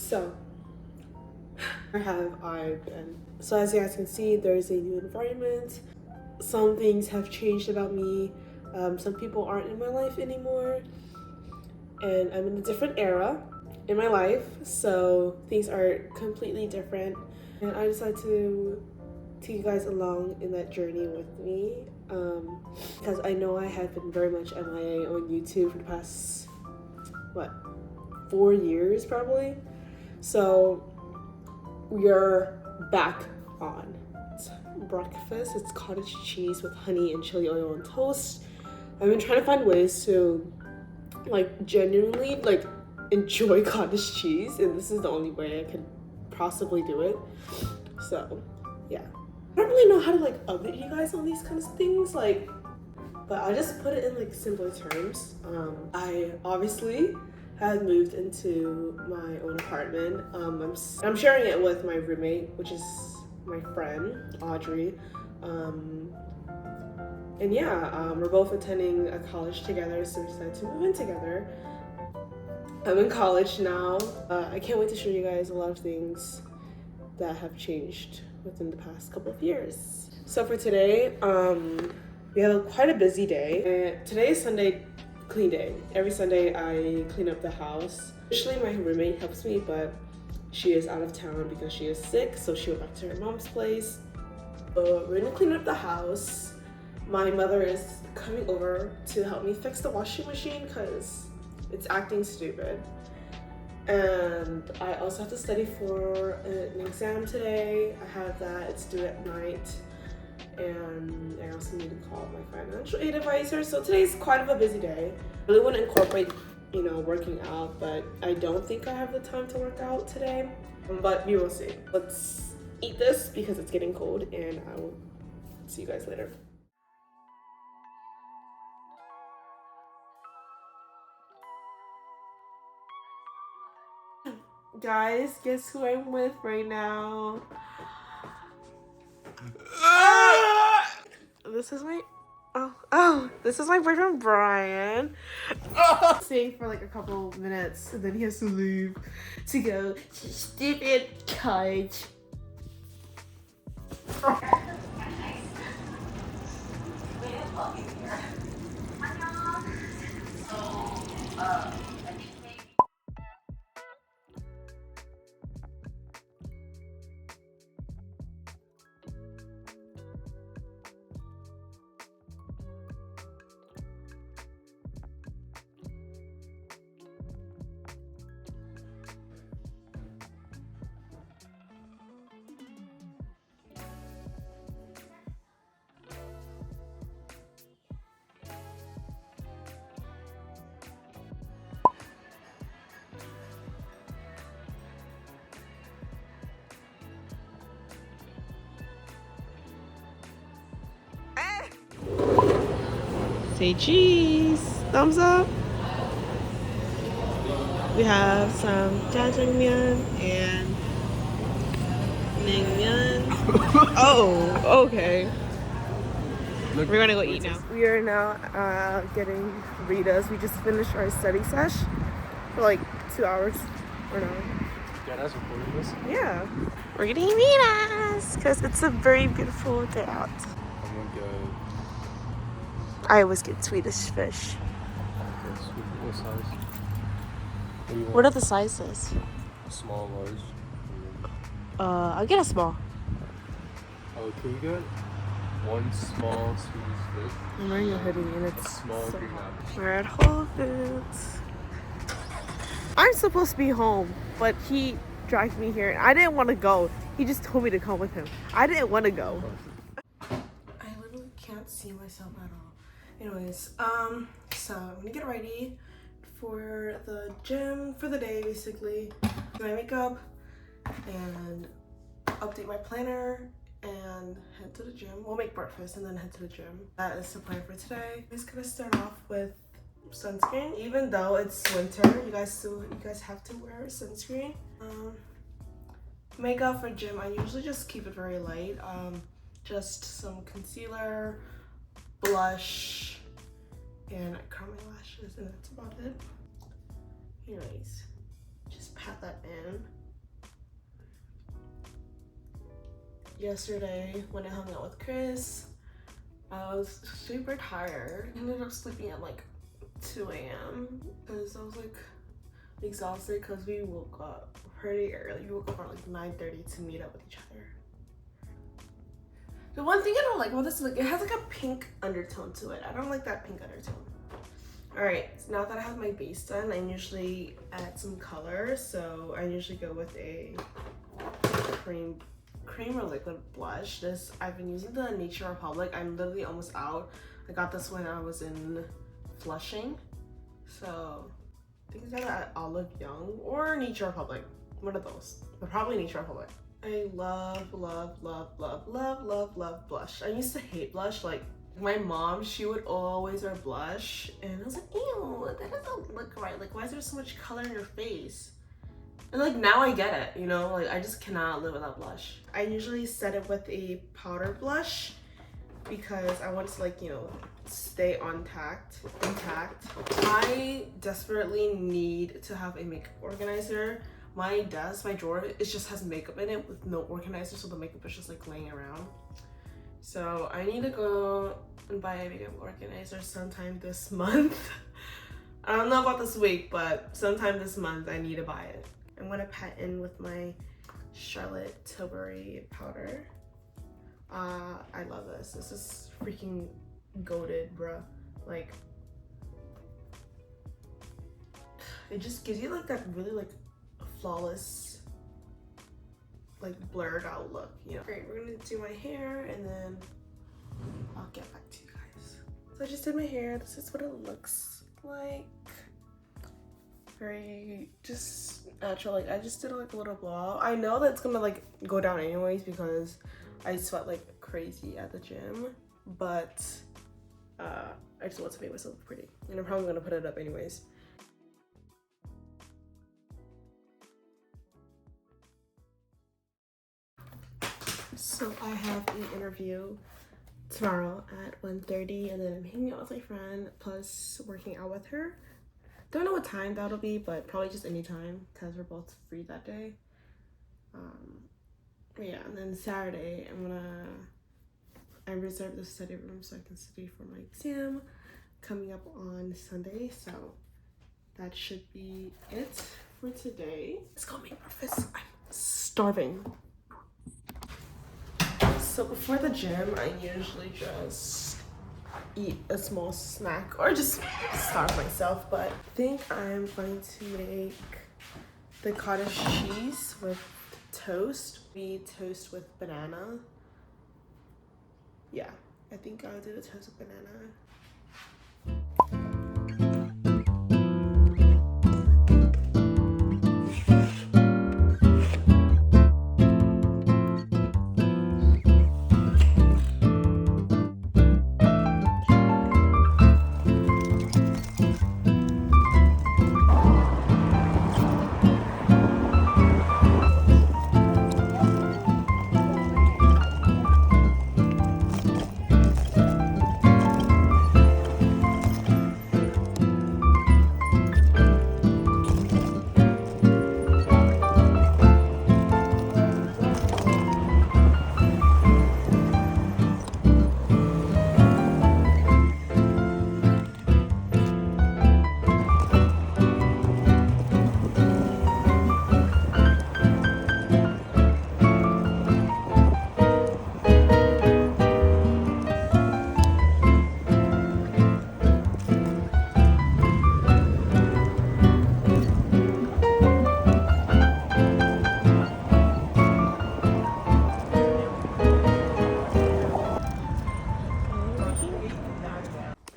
So, where have I been? So as you guys can see, there's a new environment. Some things have changed about me. Some people aren't in my life anymore. And I'm in a different era in my life. So things are completely different. And I decided to take you guys along in that journey with me. Because I know I have been very much MIA on YouTube for the past, 4 years probably. So we are back on. It's breakfast. It's cottage cheese with honey and chili oil on toast. I've been trying to find ways to genuinely enjoy cottage cheese, and this is the only way I could possibly do it. So yeah, I don't really know how to update you guys on these kinds of things, but I'll just put it in simpler terms. I obviously had moved into my own apartment. I'm sharing it with my roommate, which is my friend Audrey. And yeah, we're both attending a college together, so we decided to move in together. I'm in college now. I can't wait to show you guys a lot of things that have changed within the past couple of years. So for today, we have quite a busy day. Today is Sunday clean day. Every Sunday I clean up the house. Usually my roommate helps me, but she is out of town because she is sick, so she went back to her mom's place. So we're gonna clean up the house. My mother is coming over to help me fix the washing machine because it's acting stupid. And I also have to study for an exam today. I have that, it's due at night. And I also need to call my financial aid advisor. So today's quite of a busy day. I really want to incorporate, working out, but I don't think I have the time to work out today. But we will see. Let's eat this because it's getting cold, and I will see you guys later. Guys, guess who I'm with right now? This is my this is my boyfriend Brian. Staying for a couple of minutes, and then he has to leave to go to stupid college. Say cheese. Thumbs up. We have some jjajangmyeon and naengmyeon. Oh, okay. We're gonna go eat now. We are now getting burritos. We just finished our study sesh for 2 hours or no. Yeah, that's recording this. Yeah. We're getting burritos because it's a very beautiful day out. I'm gonna get. I always get Swedish fish. Okay, sweet. What size? What do you want? What are the sizes? Small, large. I'll get a small. Oh, can you get one small Swedish fish? I'm wearing a hoodie and it's small so green hot. apple. We're at Whole Foods. I'm supposed to be home, but he dragged me here. I didn't want to go. He just told me to come with him. I didn't want to go. I literally can't see myself at all. Anyways, so I'm gonna get ready for the gym for the day, basically. Do my makeup and update my planner and head to the gym. We'll make breakfast and then head to the gym. That is the plan for today. I'm just gonna start off with sunscreen. Even though it's winter, you guys have to wear sunscreen. Makeup for gym, I usually just keep it very light. Just some concealer, blush, and I curl my lashes, and that's about it. Anyways, just pat that in. Yesterday when I hung out with Chris, I was super tired. I ended up sleeping at like 2 a.m. because I was like exhausted because we woke up pretty early. We woke up at like 9:30 to meet up with each other. The one thing I don't like about this is like it has like a pink undertone to it. I don't like that pink undertone. Alright, so now that I have my base done, I usually add some color. So I usually go with a cream or liquid blush. This I've been using the Nature Republic. I'm literally almost out. I got this when I was in Flushing. So I think it's either Olive Young or Nature Republic. One of those. But probably Nature Republic. I love blush. I used to hate blush. Like my mom, she would always wear blush and I was like, ew, that doesn't look right. Like why is there so much color in your face? And like now I get it, you know, like I just cannot live without blush. I usually set it with a powder blush because I want to like, you know, stay intact. I desperately need to have a makeup organizer. My desk, my drawer, it just has makeup in it with no organizer, so the makeup is just like laying around. So I need to go and buy a makeup organizer sometime this month. I don't know about this week, but sometime this month I need to buy it. I'm gonna pat in with my Charlotte Tilbury powder. I love this. This is freaking goated, bruh. Like, it just gives you like that really like flawless, like blurred out look, you know. Great, we're gonna do my hair and then I'll get back to you guys. So I just did my hair. This is what it looks like. Very just natural. Like I just did like a little blowout. I know that it's gonna like go down anyways because I sweat like crazy at the gym, but I just want to make myself look pretty and I'm probably gonna put it up anyways. So I have an interview tomorrow at 1:30 and then I'm hanging out with my friend plus working out with her. Don't know what time that'll be, but probably just any time because we're both free that day. Yeah, and then Saturday I reserved the study room so I can study for my exam coming up on Sunday. So that should be it for today. Let's go make breakfast. I'm starving. So before the gym, I usually just eat a small snack or just starve myself, but I think I'm going to make the cottage cheese with toast. We toast with banana. Yeah, I think I'll do the toast with banana.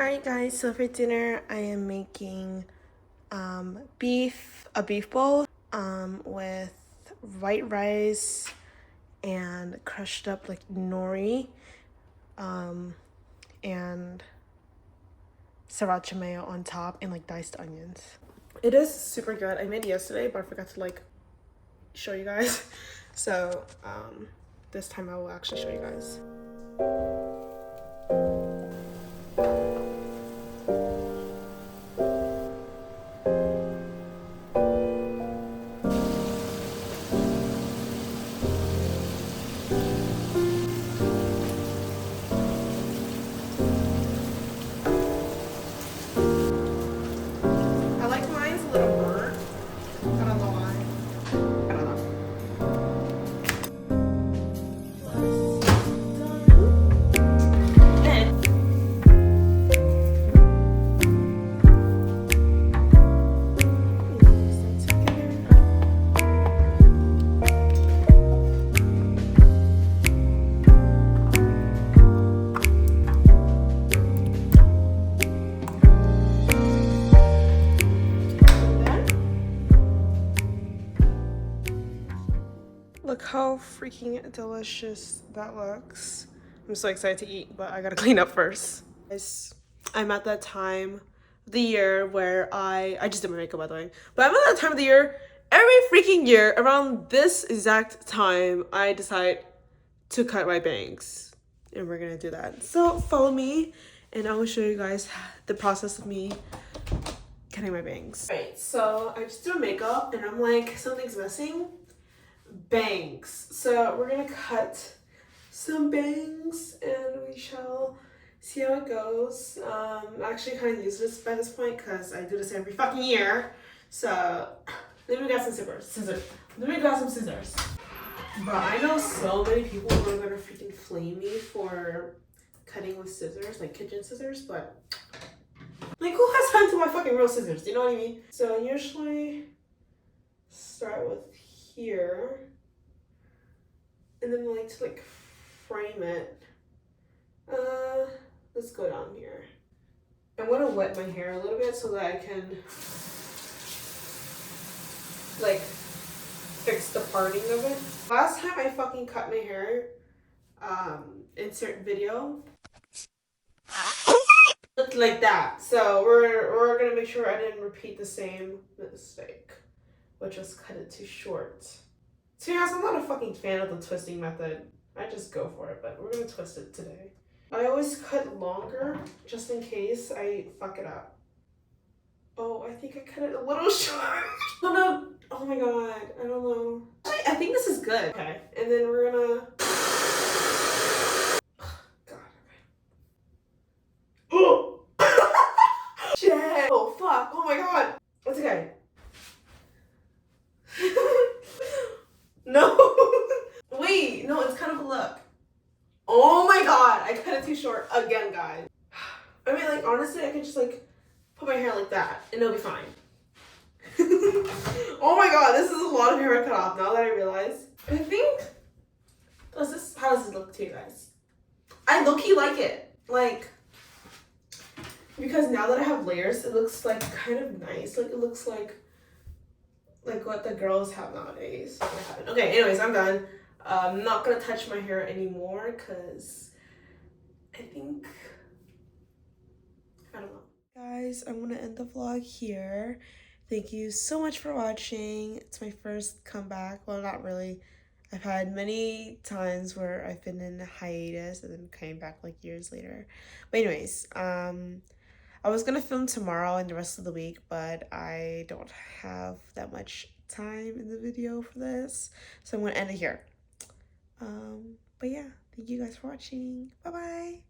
Alright guys, so for dinner I am making a beef bowl with white rice and crushed up like nori and sriracha mayo on top and like diced onions. It is super good. I made it yesterday but I forgot to like show you guys. So this time I will actually show you guys. how freaking delicious that looks. I'm so excited to eat, but I gotta clean up first. Guys, I'm at that time of the year where I just did my makeup, by the way, but I'm at that time of the year every freaking year around this exact time I decide to cut my bangs, and we're gonna do that. So follow me and I will show you guys the process of me cutting my bangs. Right, so I just do makeup and I'm like, something's missing. Bangs. So we're gonna cut some bangs and we shall see how it goes. I'm actually kind of used to this by this point because I do this every fucking year. So let me grab some scissors. Let me grab some scissors. But I know so many people who are gonna freaking flame me for cutting with scissors, like kitchen scissors, but like who has time to buy fucking real scissors? Do you know what I mean? So I usually start with here, and then I like to like frame it. Let's go down here. I'm gonna wet my hair a little bit so that I can like fix the parting of it. Last time I fucking cut my hair, insert video, looked like that. So we're gonna make sure I didn't repeat the same mistake, which was cut it too short. To be honest, I'm not a fucking fan of the twisting method. I just go for it, but we're gonna twist it today. I always cut longer just in case I fuck it up. Oh, I think I cut it a little short. Oh no, oh my god, I don't know. Actually, I think this is good. Okay, and then we're gonna... God, okay. Oh! Shit! Oh fuck, oh my god. It's okay. No! Wait, no, it's kind of a look. Oh my god, I cut it too short again, guys. I mean, like, honestly, I could just, like, put my hair like that, and it'll be fine. Oh my god, this is a lot of hair I cut off now that I realize. I think... how does this look to you guys? I low-key like it. Like, because now that I have layers, it looks, like, kind of nice. Like, it looks like what the girls have nowadays. Okay, anyways, I'm done. I'm not gonna touch my hair anymore because I think, I don't know. Guys, I'm gonna end the vlog here. Thank you so much for watching. It's my first comeback. Well, not really. I've had many times where I've been in a hiatus and then came back like years later. But anyways, I was gonna film tomorrow and the rest of the week, but I don't have that much time in the video for this, so I'm gonna end it here. But yeah, thank you guys for watching. Bye bye.